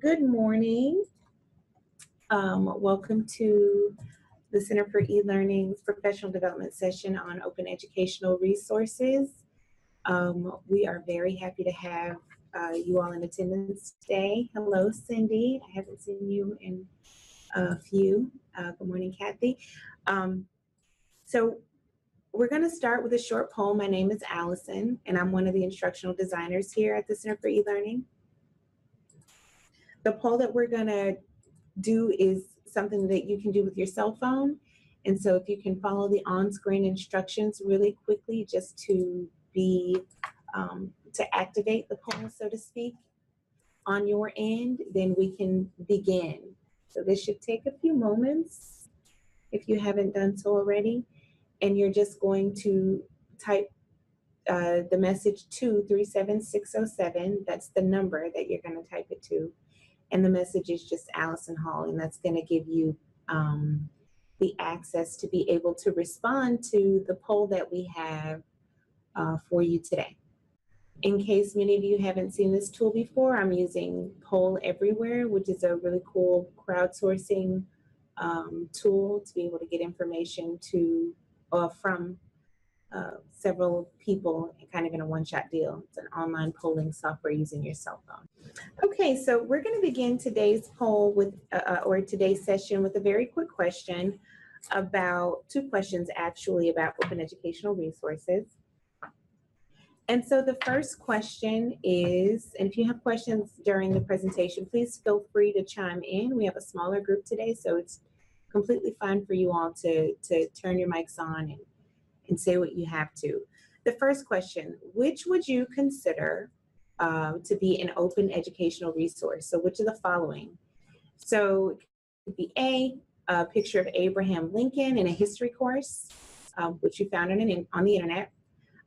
Good morning. Welcome to the Center for eLearning's professional development session on open educational resources. We are very happy to have you all in attendance today. Hello, Cindy. I haven't seen you in a few. Good morning, Kathy. So we're going to start with a short poem. My name is Allyson, and I'm one of the instructional designers here at the Center for eLearning. The poll that we're going to do is something that you can do with your cell phone. And so if you can follow the on-screen instructions really quickly just to activate the poll, so to speak, on your end, then we can begin. So this should take a few moments if you haven't done so already. And you're just going to type the message to 37607. That's the number that you're going to type it to. And the message is just Allyson Hall, and that's going to give you the access to be able to respond to the poll that we have for you today. In case many of you haven't seen this tool before, I'm using Poll Everywhere, which is a really cool crowdsourcing tool to be able to get information from several people kind of in a one-shot deal. It's an online polling software using your cell phone. Okay, so we're going to begin today's poll with, or today's session with a very quick question about, two questions actually about open educational resources. And so the first question is, and if you have questions during the presentation, please feel free to chime in. We have a smaller group today, so it's completely fine for you all to turn your mics on and say what you have to. The first question, which would you consider to be an open educational resource? So which of the following? So it could be a picture of Abraham Lincoln in a history course, which you found on the internet,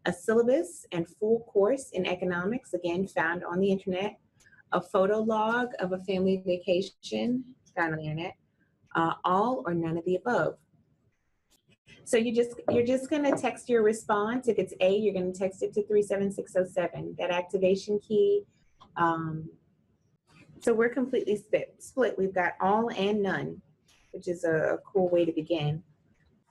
a syllabus and full course in economics, again, found on the internet, a photo log of a family vacation, found on the internet, all or none of the above. So you're just going to text your response. If it's A, you're going to text it to 37607. That activation key. So we're completely split. We've got all and none, which is a cool way to begin.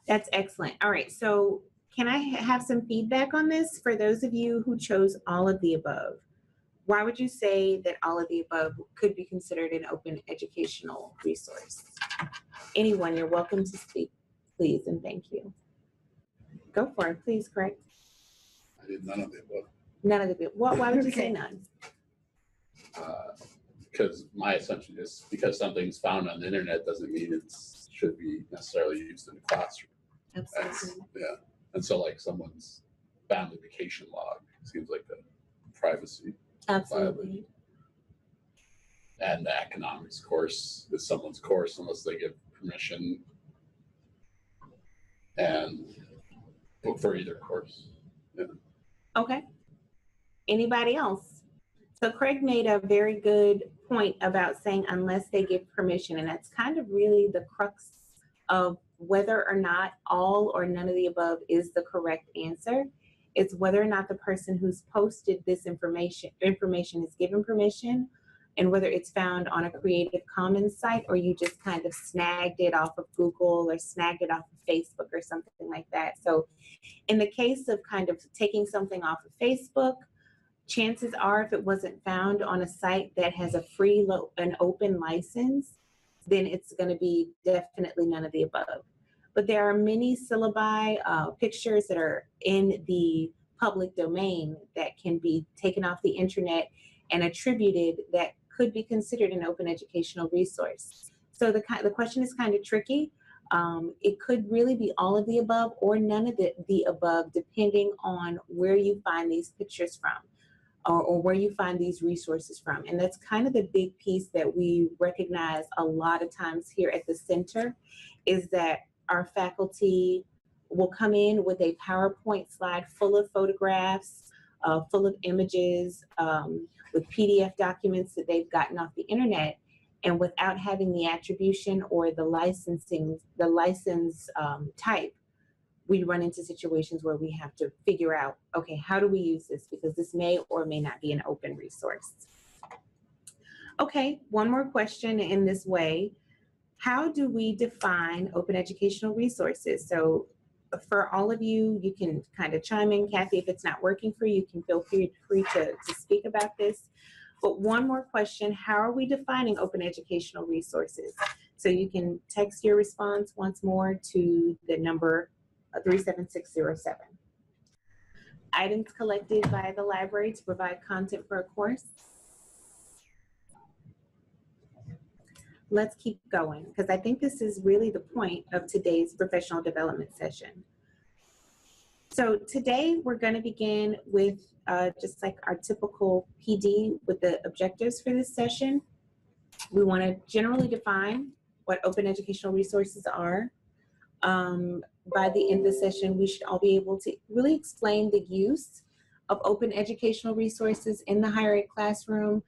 That's excellent. All right. So can I have some feedback on this for those of you who chose all of the above? Why would you say that all of the above could be considered an open educational resource? Anyone, you're welcome to speak, please, and thank you. Go for it, please, Craig. I did none of the above. None of the above. Why would you say none? Because my assumption is because something's found on the internet doesn't mean it should be necessarily used in the classroom. Absolutely. Yeah. And so like someone's family vacation log seems like a privacy. Absolutely. Violation. And the economics course is someone's course unless they give permission. And for either course. Yeah. Okay. Anybody else? So Craig made a very good point about saying unless they give permission, and that's kind of really the crux of whether or not all or none of the above is the correct answer. It's whether or not the person who's posted this information is given permission, and whether it's found on a Creative Commons site or you just kind of snagged it off of Google or snagged it off of Facebook or something like that. So in the case of kind of taking something off of Facebook, chances are if it wasn't found on a site that has a free and open license, then it's going to be definitely none of the above. But there are many syllabi, pictures that are in the public domain that can be taken off the internet and attributed that could be considered an open educational resource. So the question is kind of tricky. It could really be all of the above or none of the above, depending on where you find these pictures from or where you find these resources from. And that's kind of the big piece that we recognize a lot of times here at the center, is that our faculty will come in with a PowerPoint slide full of photographs, full of images, with PDF documents that they've gotten off the internet, and without having the attribution or the license type, we run into situations where we have to figure out, okay, how do we use this? Because this may or may not be an open resource. Okay, one more question in this way. How do we define open educational resources? So for all of you, you can kind of chime in. Kathy, if it's not working for you, you can feel free to speak about this. But one more question, how are we defining open educational resources? So you can text your response once more to the number 37607. Items collected by the library to provide content for a course. Let's keep going, because I think this is really the point of today's professional development session. So today we're going to begin with just like our typical PD with the objectives for this session. We want to generally define what open educational resources are. By the end of the session, we should all be able to really explain the use of open educational resources in the higher ed classroom,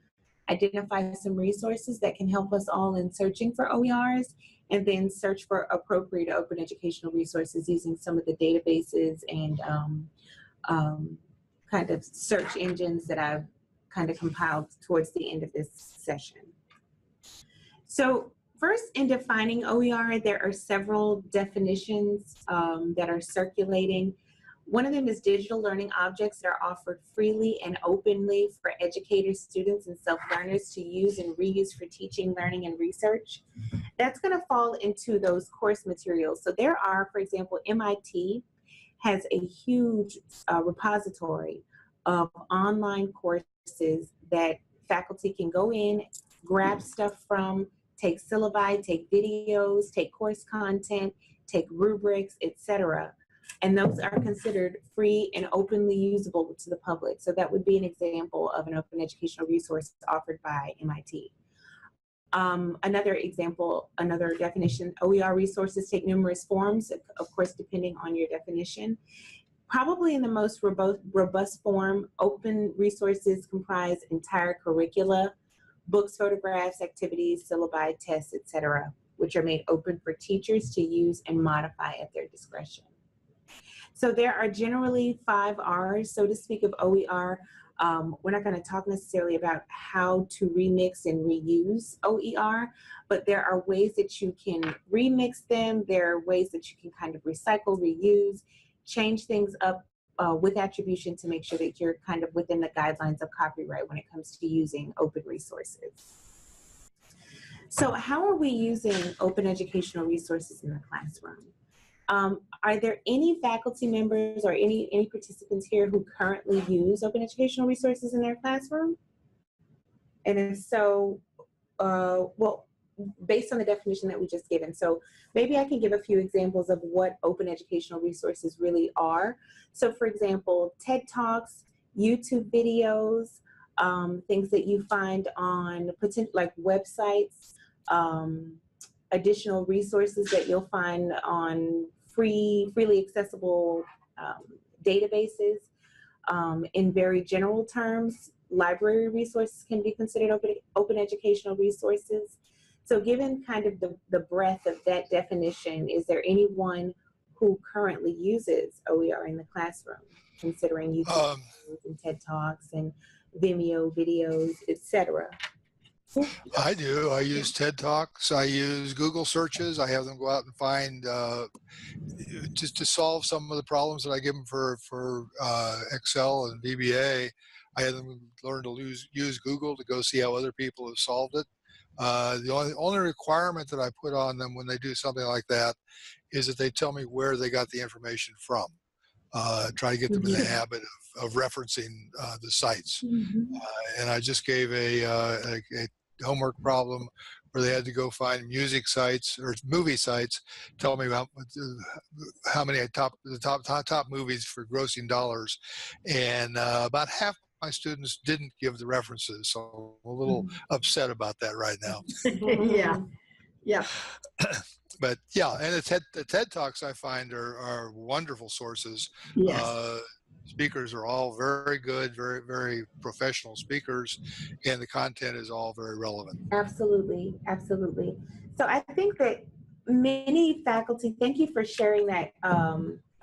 identify some resources that can help us all in searching for OERs, and then search for appropriate open educational resources using some of the databases and kind of search engines that I've kind of compiled towards the end of this session. So first, in defining OER, there are several definitions that are circulating. One of them is digital learning objects that are offered freely and openly for educators, students, and self-learners to use and reuse for teaching, learning, and research. That's going to fall into those course materials. So there are, for example, MIT has a huge repository of online courses that faculty can go in, grab stuff from, take syllabi, take videos, take course content, take rubrics, etc. And those are considered free and openly usable to the public. So that would be an example of an open educational resource offered by MIT. Another example, another definition, OER resources take numerous forms, of course, depending on your definition. Probably in the most robust form, open resources comprise entire curricula, books, photographs, activities, syllabi, tests, etc., which are made open for teachers to use and modify at their discretion. So there are generally 5 R's, so to speak, of OER. We're not going to talk necessarily about how to remix and reuse OER, but there are ways that you can remix them. There are ways that you can kind of recycle, reuse, change things up with attribution to make sure that you're kind of within the guidelines of copyright when it comes to using open resources. So how are we using open educational resources in the classroom? Are there any faculty members or any participants here who currently use open educational resources in their classroom? And if so, well, based on the definition that we just given. So maybe I can give a few examples of what open educational resources really are. So for example, TED Talks, YouTube videos, things that you find on like websites, additional resources that you'll find on freely accessible databases. In very general terms, library resources can be considered open educational resources. So given kind of the breadth of that definition, is there anyone who currently uses OER in the classroom, considering YouTube and TED Talks and Vimeo videos, etc.? I do. I use TED Talks. I use Google searches. I have them go out and find just to solve some of the problems that I give them for Excel and VBA. I have them learn to use Google to go see how other people have solved it. The only requirement that I put on them when they do something like that is that they tell me where they got the information from. Try to get them in the habit of referencing the sites. And I just gave a homework problem where they had to go find music sites or movie sites, tell me how many the top movies for grossing dollars, and about half my students didn't give the references, so I'm a little upset about that right now. Yeah. But yeah, and the TED Talks I find are wonderful sources. Yes. Speakers are all very good, very professional speakers, and the content is all very relevant. Absolutely, absolutely. So I think that many faculty, thank you for sharing that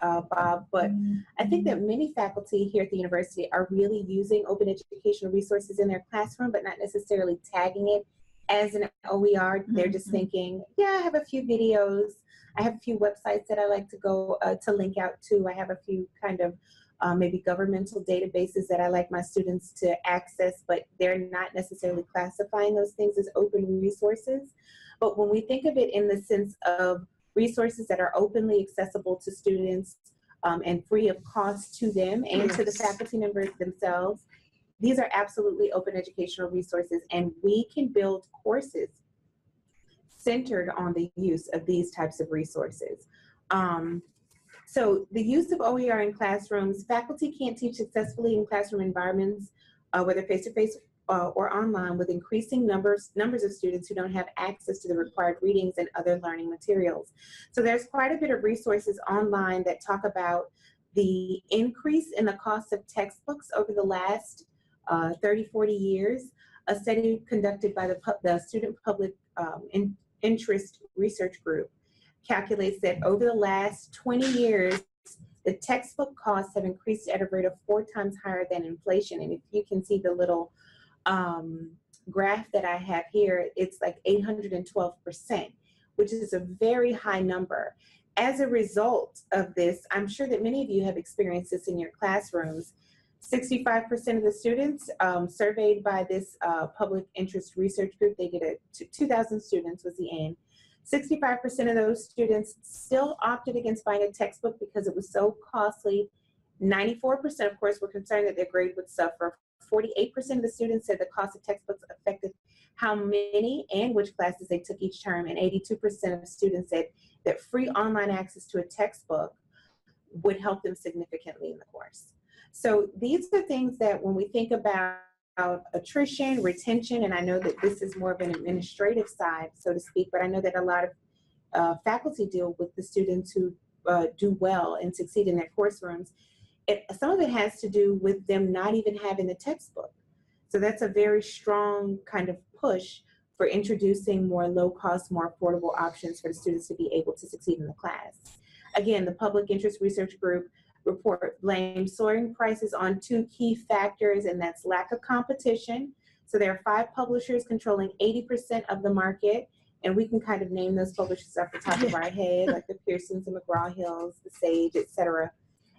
Bob, but I think that many faculty here at the university are really using open educational resources in their classroom, but not necessarily tagging it as an OER. They're just thinking, yeah, I have a few videos. I have a few websites that I like to go to link out to. I have a few kind of maybe governmental databases that I like my students to access, but they're not necessarily classifying those things as open resources. But when we think of it in the sense of resources that are openly accessible to students and free of cost to them and to the faculty members themselves, these are absolutely open educational resources, and we can build courses centered on the use of these types of resources. So the use of OER in classrooms, faculty can't teach successfully in classroom environments, whether face-to-face or online, with increasing numbers of students who don't have access to the required readings and other learning materials. So there's quite a bit of resources online that talk about the increase in the cost of textbooks over the last 30, 40 years. A study conducted by the Student Public Interest Research Group calculates that over the last 20 years, the textbook costs have increased at a rate of 4 times higher than inflation. And if you can see the little graph that I have here, it's like 812%, which is a very high number. As a result of this, I'm sure that many of you have experienced this in your classrooms. 65% of the students surveyed by this public interest research group, they did 2,000 students was the aim. 65% of those students still opted against buying a textbook because it was so costly. 94%, of course, were concerned that their grade would suffer. 48% of the students said the cost of textbooks affected how many and which classes they took each term, and 82% of students said that free online access to a textbook would help them significantly in the course. So these are things that when we think about attrition, retention, and I know that this is more of an administrative side, so to speak, but I know that a lot of faculty deal with the students who do well and succeed in their course rooms. Some of it has to do with them not even having the textbook. So that's a very strong kind of push for introducing more low-cost, more affordable options for the students to be able to succeed in the class. Again, the Public Interest Research Group report blames soaring prices on 2 key factors, and that's lack of competition. So there are 5 publishers controlling 80% of the market, and we can kind of name those publishers off the top of our head, like the Pearsons, the McGraw-Hills, the Sage, etc.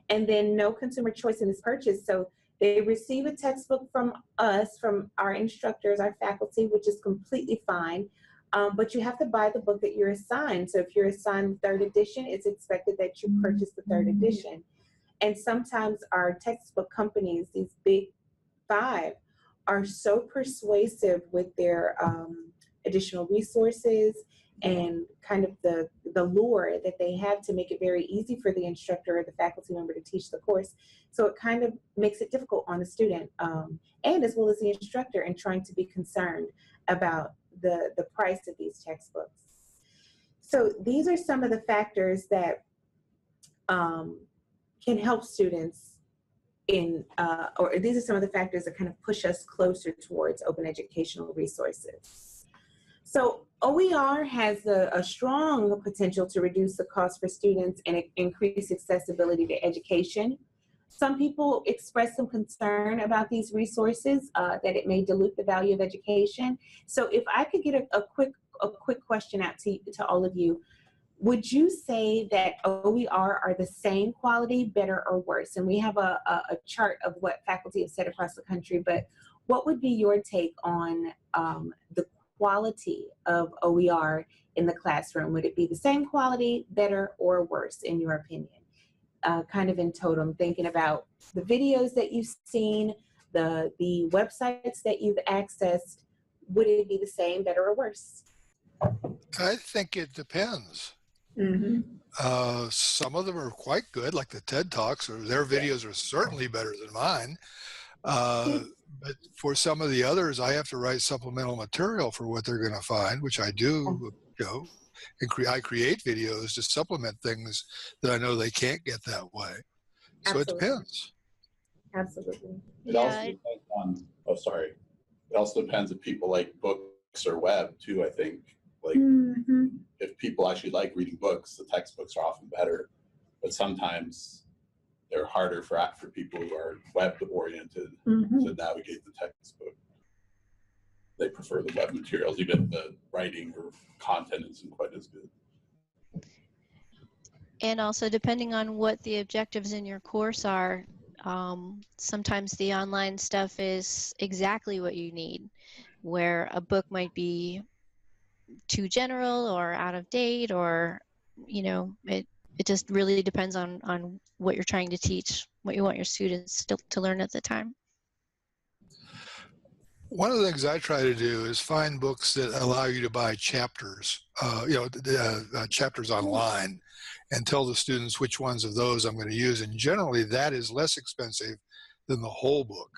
And then no consumer choice in this purchase. So they receive a textbook from us, from our instructors, our faculty, which is completely fine. But you have to buy the book that you're assigned. So if you're assigned 3rd edition, it's expected that you purchase the 3rd edition. And sometimes our textbook companies, these big 5, are so persuasive with their additional resources and kind of the lure that they have to make it very easy for the instructor or the faculty member to teach the course. So it kind of makes it difficult on the student and as well as the instructor in trying to be concerned about the price of these textbooks. So these are some of the factors that can help students in, or these are some of the factors that kind of push us closer towards open educational resources. So OER has a strong potential to reduce the cost for students and increase accessibility to education. Some people express some concern about these resources, that it may dilute the value of education. So if I could get a quick question out to all of you, would you say that OER are the same quality, better, or worse? And we have a chart of what faculty have said across the country, but what would be your take on the quality of OER in the classroom? Would it be the same quality, better, or worse, in your opinion? Kind of in totem, thinking about the videos that you've seen, the websites that you've accessed, would it be the same, better, or worse? I think it depends. Some of them are quite good, like the TED Talks, or their videos are certainly better than mine. But for some of the others, I have to write supplemental material for what they're going to find, which I do, you know, and I create videos to supplement things that I know they can't get that way. So Absolutely. it depends. Absolutely. It also depends on, oh, sorry. It also depends if people like books or web too, I think. Like if people actually like reading books, the textbooks are often better. but sometimes they're harder for people who are web oriented Mhm. to navigate the textbook. They prefer the web materials, even the writing or content isn't quite as good. And also, depending on what the objectives in your course are, sometimes the online stuff is exactly what you need, where a book might be too general or out of date, or, you know, it just really depends on what you're trying to teach, what you want your students to learn at the time. One of the things I try to do is find books that allow you to buy chapters, chapters online, and tell the students which ones of those I'm going to use. And generally, that is less expensive than the whole book.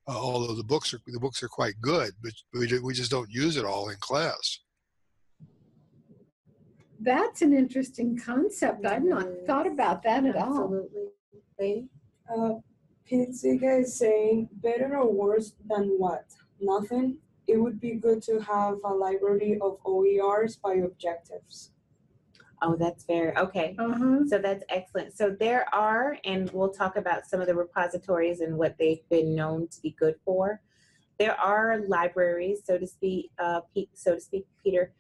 Although the books are quite good, but we just don't use it all in class. That's an interesting concept. I've not thought about that at all. Absolutely. Lady? Pizzica is saying better or worse than what? Nothing. It would be good to have a library of OERs by objectives. Oh, that's fair. Okay. Uh-huh. So that's excellent. So there are, and we'll talk about some of the repositories and what they've been known to be good for. There are libraries, so to speak, Peter,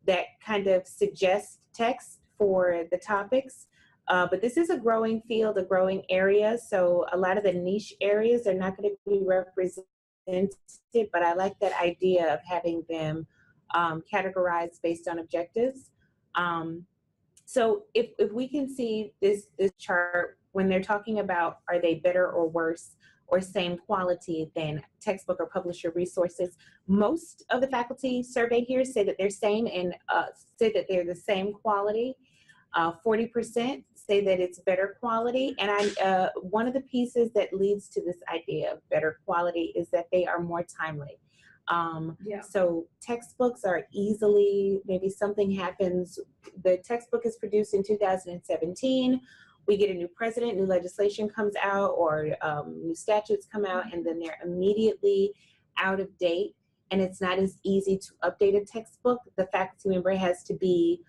that kind of suggest text for the topics. But this is a growing field, a growing area. So a lot of the niche areas are not going to be represented, but I like that idea of having them categorized based on objectives. So if we can see this chart, when they're talking about are they better or worse or same quality than textbook or publisher resources, most of the faculty surveyed here say that they're same and say that they're the same quality. 40% say that it's better quality. And one of the pieces that leads to this idea of better quality is that they are more timely. So textbooks are easily, maybe something happens, the textbook is produced in 2017, we get a new president, new legislation comes out, or new statutes come out, and then they're immediately out of date, and it's not as easy to update a textbook. The faculty member has to be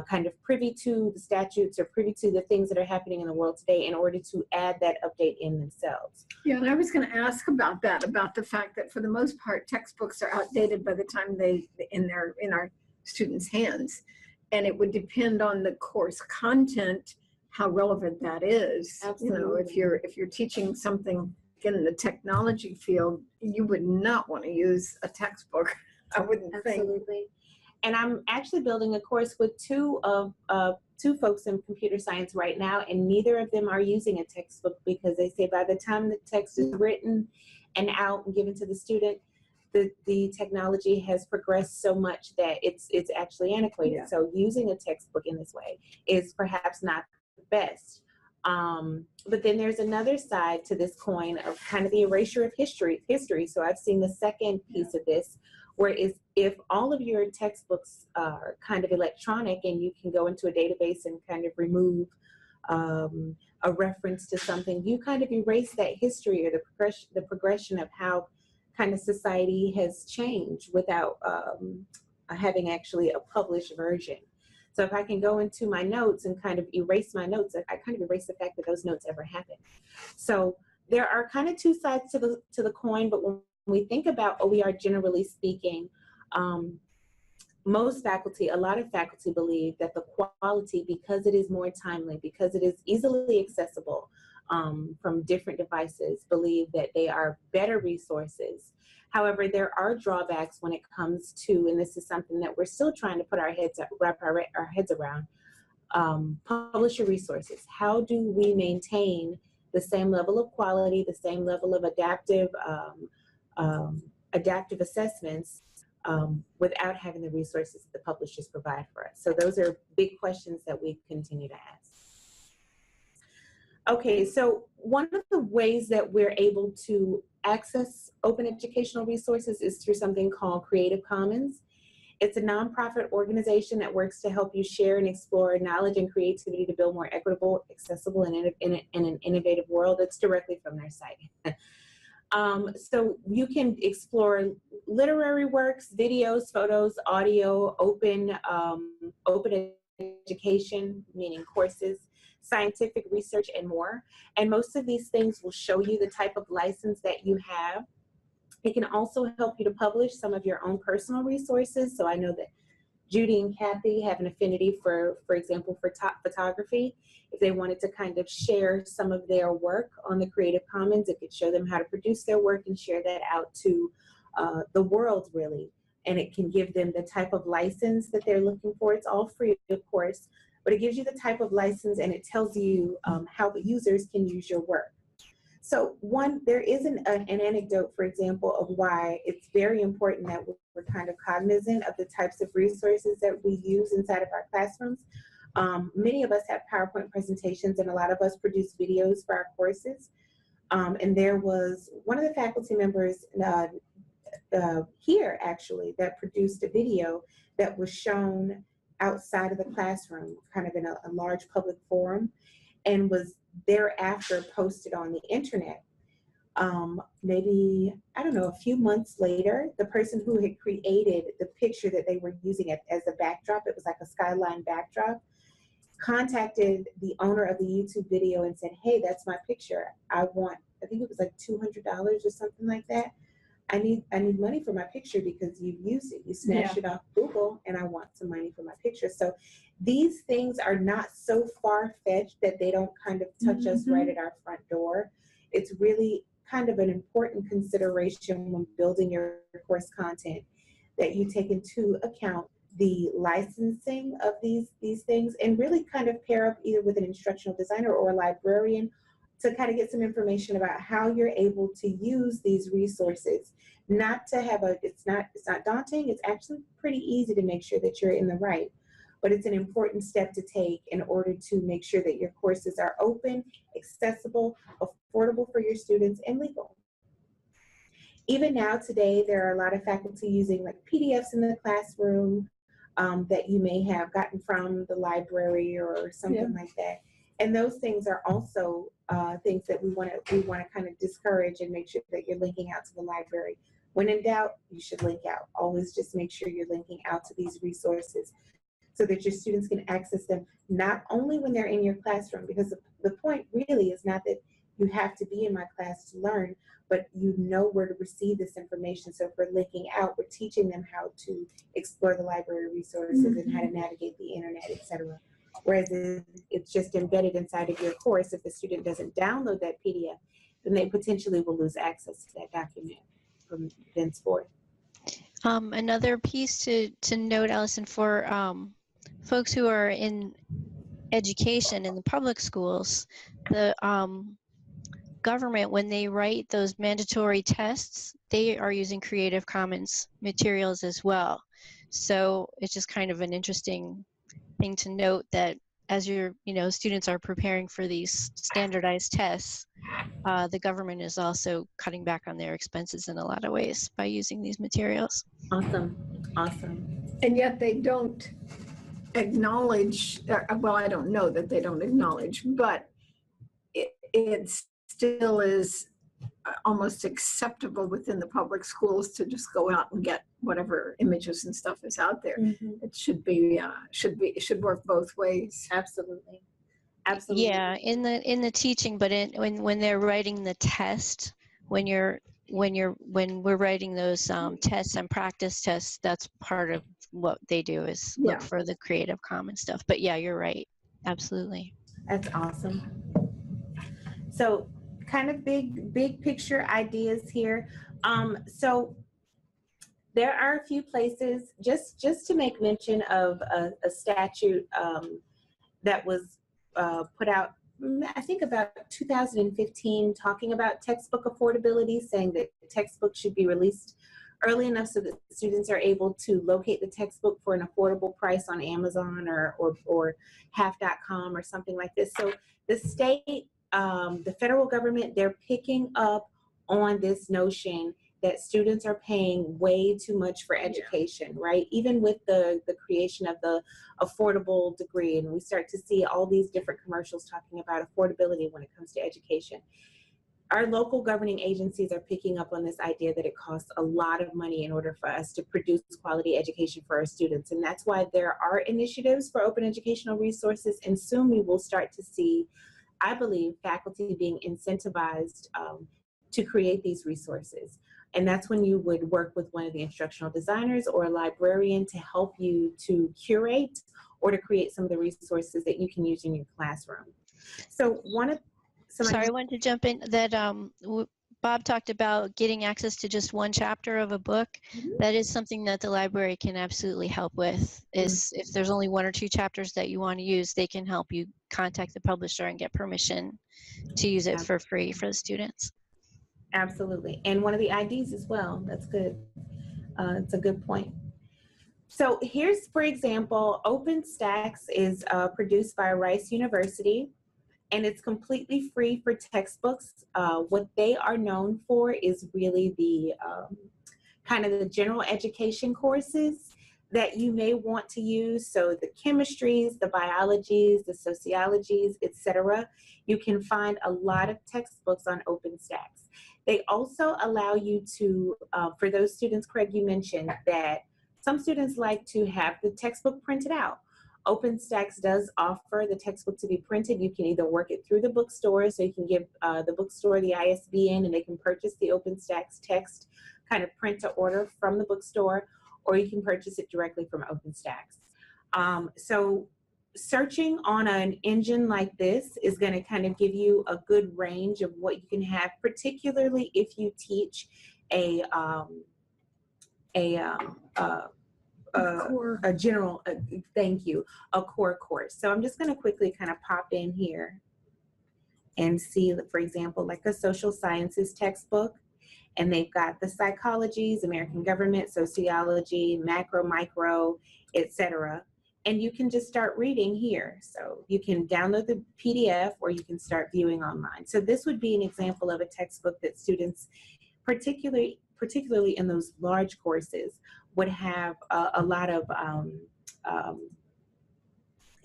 kind of privy to the statutes or privy to the things that are happening in the world today in order to add that update in themselves. Yeah, and I was going to ask about that, about the fact that for the most part, textbooks are outdated by the time they in our students' hands, and it would depend on the course content how relevant that is. Absolutely. You know, if you're teaching something in the technology field, you would not want to use a textbook. I wouldn't think. Absolutely. And I'm actually building a course with two folks in computer science right now, and neither of them are using a textbook because they say by the time the text is written and out and given to the student, the technology has progressed so much that it's actually antiquated. Yeah. So using a textbook in this way is perhaps not the best. But then there's another side to this coin of kind of the erasure of history. So I've seen the second piece of this, where if all of your textbooks are kind of electronic and you can go into a database and kind of remove a reference to something, you kind of erase that history or the progression of how kind of society has changed without having actually a published version. So if I can go into my notes and kind of erase my notes, I kind of erase the fact that those notes ever happened. So there are kind of two sides to the coin, but when we think about OER generally speaking, most faculty, a lot of faculty believe that the quality, because it is more timely, because it is easily accessible from different devices, believe that they are better resources. However, there are drawbacks when it comes to, and this is something that we're still trying to wrap our heads around, publisher resources. How do we maintain the same level of quality, the same level of adaptive assessments without having the resources that the publishers provide for us? So those are big questions that we continue to ask. Okay, so one of the ways that we're able to access open educational resources is through something called Creative Commons. It's a nonprofit organization that works to help you share and explore knowledge and creativity to build more equitable, accessible, and in an innovative world. That's directly from their site. So you can explore literary works, videos, photos, audio, open education, meaning courses, scientific research, and more. And most of these things will show you the type of license that you have. It can also help you to publish some of your own personal resources. So I know that Judy and Kathy have an affinity for example, for top photography. If they wanted to kind of share some of their work on the Creative Commons, it could show them how to produce their work and share that out to the world, really. And it can give them the type of license that they're looking for. It's all free, of course, but it gives you the type of license, and it tells you how the users can use your work. So there is an anecdote, for example, of why it's very important that we're kind of cognizant of the types of resources that we use inside of our classrooms. Many of us have PowerPoint presentations, and a lot of us produce videos for our courses. And there was one of the faculty members here, actually, that produced a video that was shown outside of the classroom, kind of in a large public forum, and was thereafter posted on the internet. Maybe, I don't know, a few months later, the person who had created the picture that they were using as a backdrop, it was like a skyline backdrop, contacted the owner of the YouTube video and said, hey, that's my picture. I think it was like $200 or something like that. I need money for my picture because you've used it. You snatched it off Google, and I want some money for my picture. So these things are not so far-fetched that they don't kind of touch us right at our front door. It's really kind of an important consideration when building your course content, that you take into account the licensing of these things, and really kind of pair up either with an instructional designer or a librarian to kind of get some information about how you're able to use these resources. Not to have it's not daunting. It's actually pretty easy to make sure that you're in the right, but it's an important step to take in order to make sure that your courses are open, accessible, affordable for your students, and legal. Even now today, there are a lot of faculty using like PDFs in the classroom that you may have gotten from the library or something like that. And those things are also things that we want to kind of discourage and make sure that you're linking out to the library. When in doubt, you should link out. Always just make sure you're linking out to these resources so that your students can access them not only when they're in your classroom, because the point really is not that you have to be in my class to learn, but you know where to receive this information. So if we're linking out, we're teaching them how to explore the library resources and how to navigate the internet, etc. Whereas if it's just embedded inside of your course, if the student doesn't download that PDF, then they potentially will lose access to that document from thenceforth. Another piece to note, Allyson, for folks who are in education in the public schools, the government, when they write those mandatory tests, they are using Creative Commons materials as well. So it's just kind of an interesting thing to note that as your students are preparing for these standardized tests, the government is also cutting back on their expenses in a lot of ways by using these materials. Awesome, awesome. And yet they don't acknowledge, well, I don't know that they don't acknowledge, but it still is almost acceptable within the public schools to just go out and get whatever images and stuff is out there. It should work both ways. Absolutely. Absolutely. Yeah, in the teaching, but when they're writing the test, when we're writing those tests and practice tests, that's part of what they do is look for the Creative Commons stuff. But yeah, you're right. Absolutely. That's awesome. So kind of big picture ideas here. So there are a few places, just to make mention of a statute that was put out, I think about 2015, talking about textbook affordability, saying that textbooks should be released early enough so that students are able to locate the textbook for an affordable price on Amazon or half.com or something like this. So the state, the federal government, they're picking up on this notion that students are paying way too much for education, right? Even with the creation of the affordable degree, and we start to see all these different commercials talking about affordability when it comes to education. our local governing agencies are picking up on this idea that it costs a lot of money in order for us to produce quality education for our students. And that's why there are initiatives for open educational resources. And soon we will start to see, I believe, faculty being incentivized to create these resources. And that's when you would work with one of the instructional designers or a librarian to help you to curate or to create some of the resources that you can use in your classroom. So Sorry, I wanted to jump in that Bob talked about getting access to just one chapter of a book. That is something that the library can absolutely help with. Is if there's only 1 or 2 chapters that you want to use, they can help you contact the publisher and get permission to use it for free for the students. Absolutely. And one of the IDs as well. That's good. It's a good point. So here's, for example, OpenStax is produced by Rice University, and it's completely free for textbooks. What they are known for is really the kind of the general education courses that you may want to use. So the chemistries, the biologies, the sociologies, etc. You can find a lot of textbooks on OpenStax. They also allow you to, for those students, Craig, you mentioned that some students like to have the textbook printed out. OpenStax does offer the textbook to be printed. You can either work it through the bookstore, so you can give the bookstore the ISBN and they can purchase the OpenStax text kind of print to order from the bookstore, or you can purchase it directly from OpenStax. So searching on an engine like this is going to kind of give you a good range of what you can have, particularly if you teach a general, thank you, a core course. So I'm just going to quickly kind of pop in here and see, for example, like a social sciences textbook, and they've got the psychologies, American government, sociology, macro, micro, etc. And you can just start reading here. So you can download the PDF or you can start viewing online. So this would be an example of a textbook that students, particularly in those large courses, would have a lot of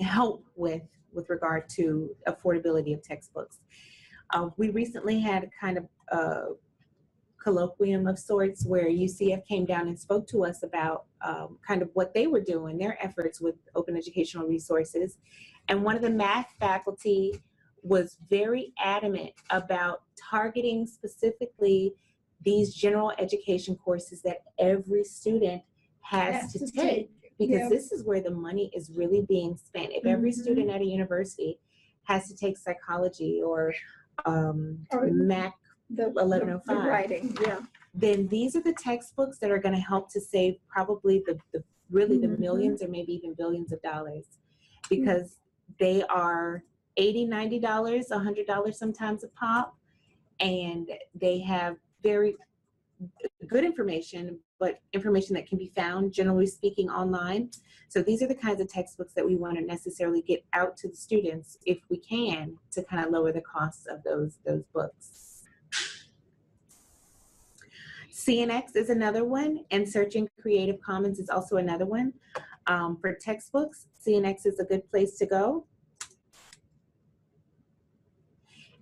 help with regard to affordability of textbooks. We recently had kind of a colloquium of sorts where UCF came down and spoke to us about kind of what they were doing, their efforts with open educational resources. And one of the math faculty was very adamant about targeting specifically these general education courses that every student has to take, because this is where the money is really being spent. If every student at a university has to take psychology or Mac 1105, the writing, then these are the textbooks that are going to help to save probably the millions or maybe even billions of dollars, because they are $80, $90, $100 sometimes a pop, and they have very good information, but information that can be found, generally speaking, online. So these are the kinds of textbooks that we want to necessarily get out to the students, if we can, to kind of lower the costs of those books. CNX is another one, and searching Creative Commons is also another one. For textbooks, CNX is a good place to go.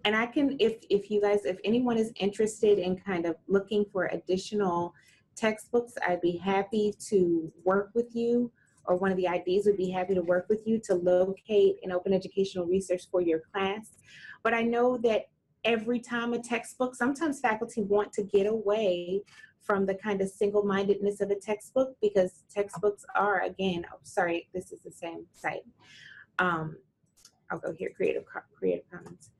And I can, if anyone is interested in kind of looking for additional textbooks, I'd be happy to work with you, or one of the IDs would be happy to work with you to locate an open educational resource for your class. But I know that every time a textbook, sometimes faculty want to get away from the kind of single-mindedness of a textbook, because textbooks are, again, oh, sorry, this is the same site. I'll go here, Creative Commons.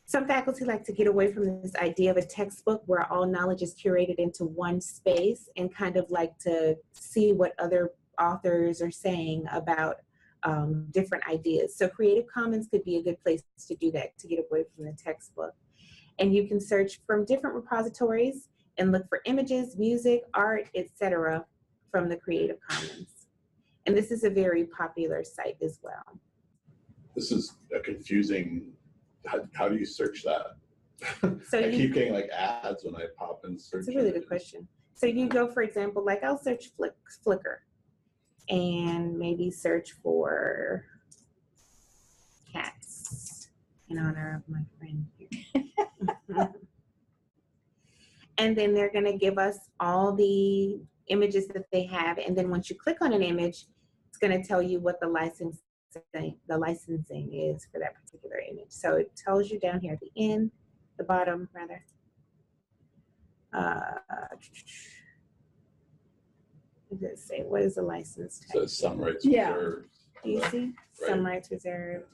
Some faculty like to get away from this idea of a textbook where all knowledge is curated into one space, and kind of like to see what other authors are saying about different ideas. So Creative Commons could be a good place to do that, to get away from the textbook. And you can search from different repositories and look for images, music, art, etc. from the Creative Commons. And this is a very popular site as well. This is a confusing, how do you search that? So I keep getting like ads when I pop in search. It's a really good question. So you go, for example, like I'll search Flickr and maybe search for cats in honor of my friend here. And then they're going to give us all the images that they have. And then once you click on an image, it's going to tell you what the licensing is for that particular image. So it tells you down here at the end, the bottom rather. Does it say what is the license type? So some rights Yeah. reserved. Do you see? Right. Some rights reserved.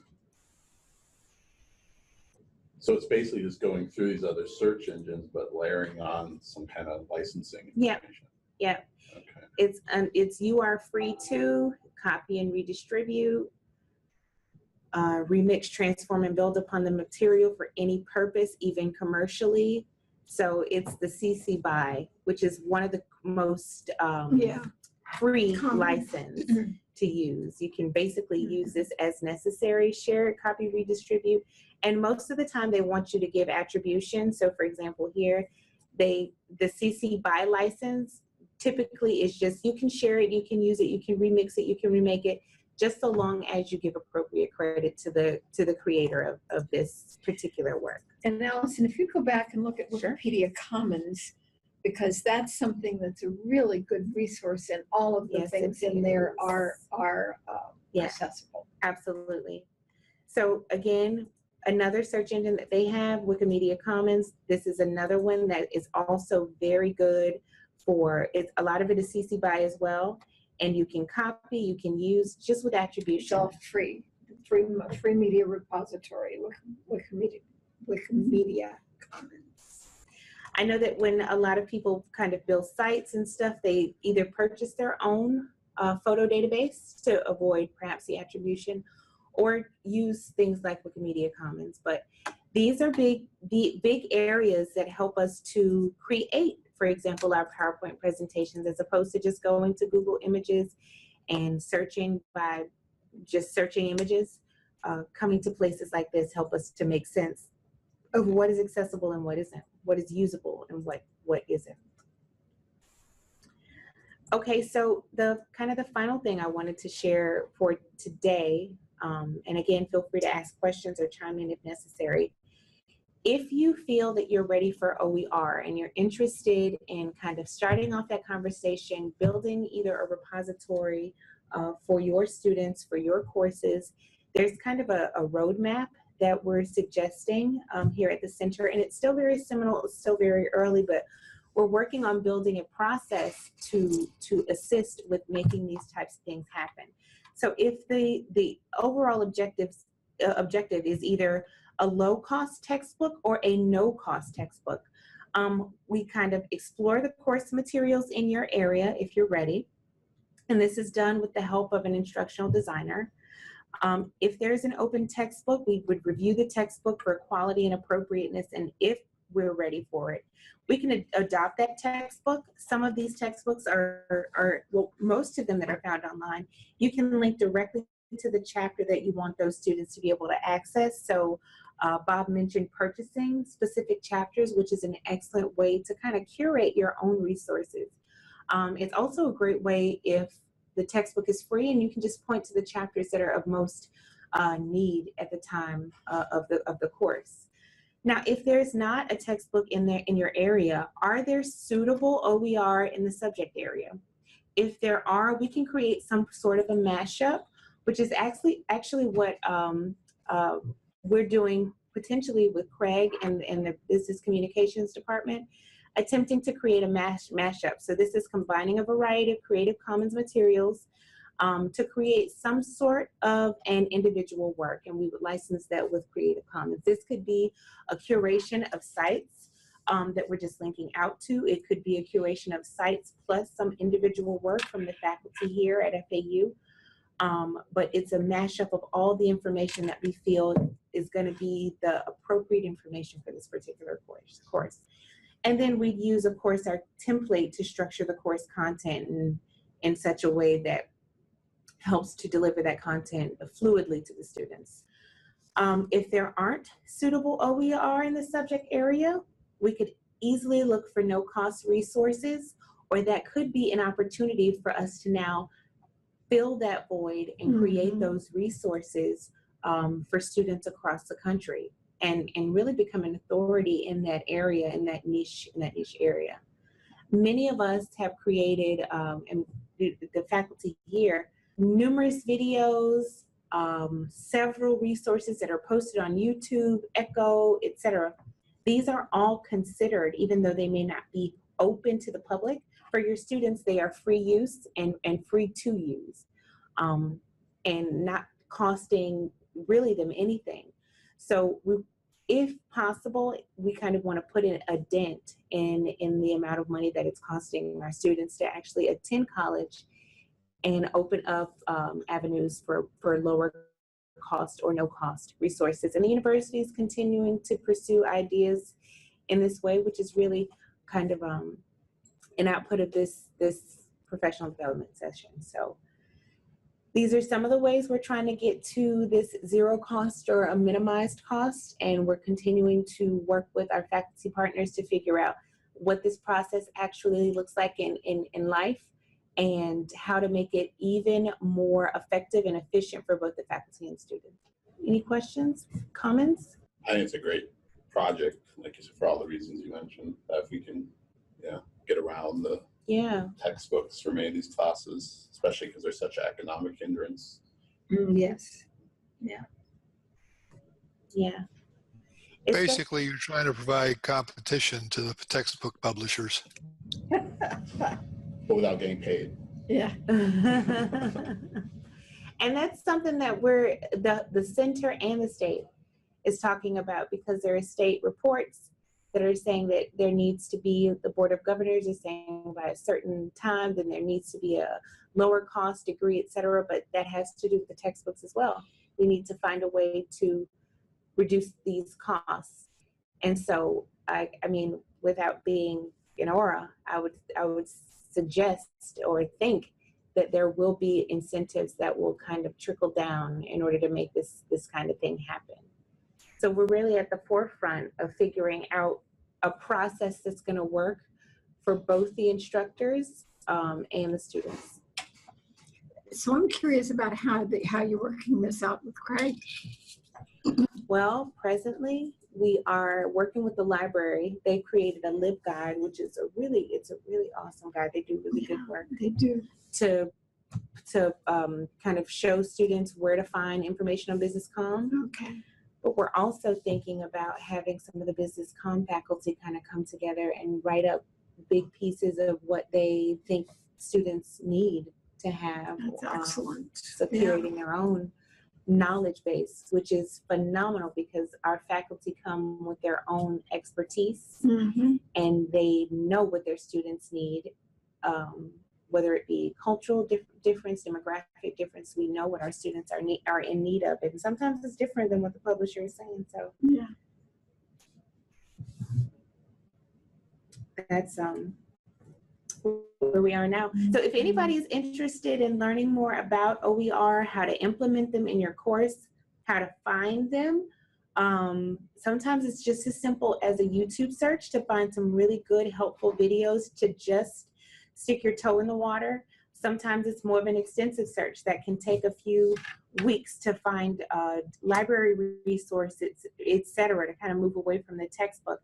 So it's basically just going through these other search engines, but layering on some kind of licensing Yeah. information. Yeah. Okay. It's you are free to copy and redistribute, remix, transform, and build upon the material for any purpose, even commercially. So it's the CC BY, which is one of the most free Common. license to use. You can basically use this as necessary, share it, copy, redistribute. And most of the time they want you to give attribution. So for example, here, the CC BY license typically is just, you can share it, you can use it, you can remix it, you can remake it, just so long as you give appropriate credit to the creator of this particular work. And Allyson, if you go back and look at Sure. Wikipedia Commons, because that's something that's a really good resource, and all of the Yes, things it in there is. are Yeah. accessible. Absolutely. So again, another search engine that they have, Wikimedia Commons, this is another one that is also very good for, it's a lot of it is CC BY as well. And you can copy, you can use just with It's attribution. all free media repository, Wikimedia Commons. I know that when a lot of people kind of build sites and stuff, they either purchase their own photo database to avoid perhaps the attribution, or use things like Wikimedia Commons. But these are big areas that help us to create, for example, our PowerPoint presentations, as opposed to just going to Google Images and searching by just searching images. Coming to places like this help us to make sense of what is accessible and what isn't, what is usable and what isn't. Okay, so the final thing I wanted to share for today, and again, feel free to ask questions or chime in if necessary. If you feel that you're ready for OER and you're interested in kind of starting off that conversation, building either a repository for your students, for your courses, there's kind of a roadmap that we're suggesting here at the center, and it's still very seminal, it's still very early, but we're working on building a process to assist with making these types of things happen. So if the overall objective is either a low-cost textbook or a no-cost textbook, we kind of explore the course materials in your area if you're ready, and this is done with the help of an instructional designer. If there's an open textbook, we would review the textbook for quality and appropriateness, and if we're ready for it, we can adopt that textbook. Some of these textbooks are well, most of them that are found online, you can link directly to the chapter that you want those students to be able to access. So Bob mentioned purchasing specific chapters, which is an excellent way to kind of curate your own resources. It's also a great way if the textbook is free and you can just point to the chapters that are of most need at the time of the course. Now, if there's not a textbook in your area, are there suitable OER in the subject area? If there are, we can create some sort of a mashup, which is actually what we're doing potentially with Craig and the Business Communications Department, attempting to create a mashup. So this is combining a variety of Creative Commons materials to create some sort of an individual work, and we would license that with Creative Commons. This could be a curation of sites that we're just linking out to. It could be a curation of sites plus some individual work from the faculty here at FAU. But it's a mashup of all the information that we feel is going to be the appropriate information for this particular course. And then we'd use, of course, our template to structure the course content in such a way that helps to deliver that content fluidly to the students. If there aren't suitable OER in the subject area, we could easily look for no-cost resources, or that could be an opportunity for us to now fill that void and create those resources for students across the country. and really become an authority in that area, in that niche area. Many of us have created, and the faculty here, numerous videos, several resources that are posted on YouTube, Echo, etc. These are all considered, even though they may not be open to the public. For your students, they are free use and free to use, and not costing really them anything. So if possible, we kind of want to put in a dent in the amount of money that it's costing our students to actually attend college, and open up avenues for lower cost or no cost resources. And the university is continuing to pursue ideas in this way, which is really kind of an output of this professional development session. So these are some of the ways we're trying to get to this zero cost or a minimized cost, and we're continuing to work with our faculty partners to figure out what this process actually looks like in life, and how to make it even more effective and efficient for both the faculty and students. Any questions, comments? I think it's a great project, like you said, for all the reasons you mentioned, that if we can, get around the textbooks for many of these classes, especially because they're such an economic hindrance. Yes. Basically, you're trying to provide competition to the textbook publishers. But without getting paid. Yeah. And that's something that we're, the center and the state is talking about, because there are state reports that are saying that there needs to be, the Board of Governors is saying by a certain time, then there needs to be a lower cost degree, et cetera, but that has to do with the textbooks as well. We need to find a way to reduce these costs. And so, I mean, without being an aura, I would suggest or think that there will be incentives that will kind of trickle down in order to make this kind of thing happen. So we're really at the forefront of figuring out a process that's going to work for both the instructors and the students. So I'm curious about how you're working this out with Craig. Well, presently we are working with the library. They created a LibGuide, which is a really awesome guide. They do really good work. They do. To kind of show students where to find information on business comm. Okay. But we're also thinking about having some of the business comm faculty kind of come together and write up big pieces of what they think students need to have. That's excellent. So creating their own knowledge base, which is phenomenal, because our faculty come with their own expertise, and they know what their students need, whether it be cultural difference, demographic difference. We know what our students are in need of, and sometimes it's different than what the publisher is saying. So that's where we are now. So if anybody is interested in learning more about OER, how to implement them in your course, how to find them, sometimes it's just as simple as a YouTube search to find some really good, helpful videos to just stick your toe in the water. Sometimes it's more of an extensive search that can take a few weeks to find library resources, etc., to kind of move away from the textbook.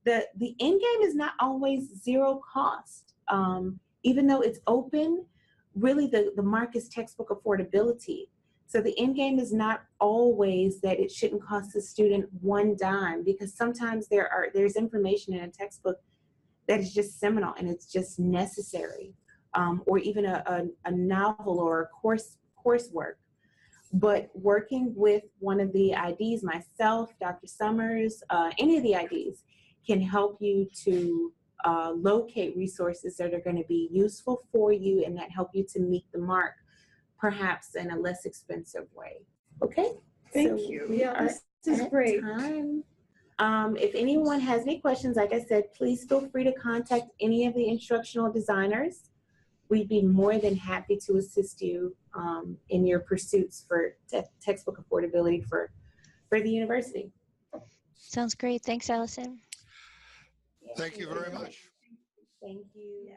The end game is not always zero cost. Even though it's open, really the mark is textbook affordability. So the end game is not always that it shouldn't cost the student one dime, because sometimes there's information in a textbook that is just seminal and it's just necessary, or even a novel or a coursework. But working with one of the IDs, myself, Dr. Summers, any of the IDs can help you to locate resources that are going to be useful for you and that help you to meet the mark, perhaps in a less expensive way. Okay? Thank you. Yeah, this is great. If anyone has any questions, like I said, please feel free to contact any of the instructional designers. We'd be more than happy to assist you in your pursuits for textbook affordability for the university. Sounds great. Thanks, Allyson. Thank you very much. Thank you. Yeah.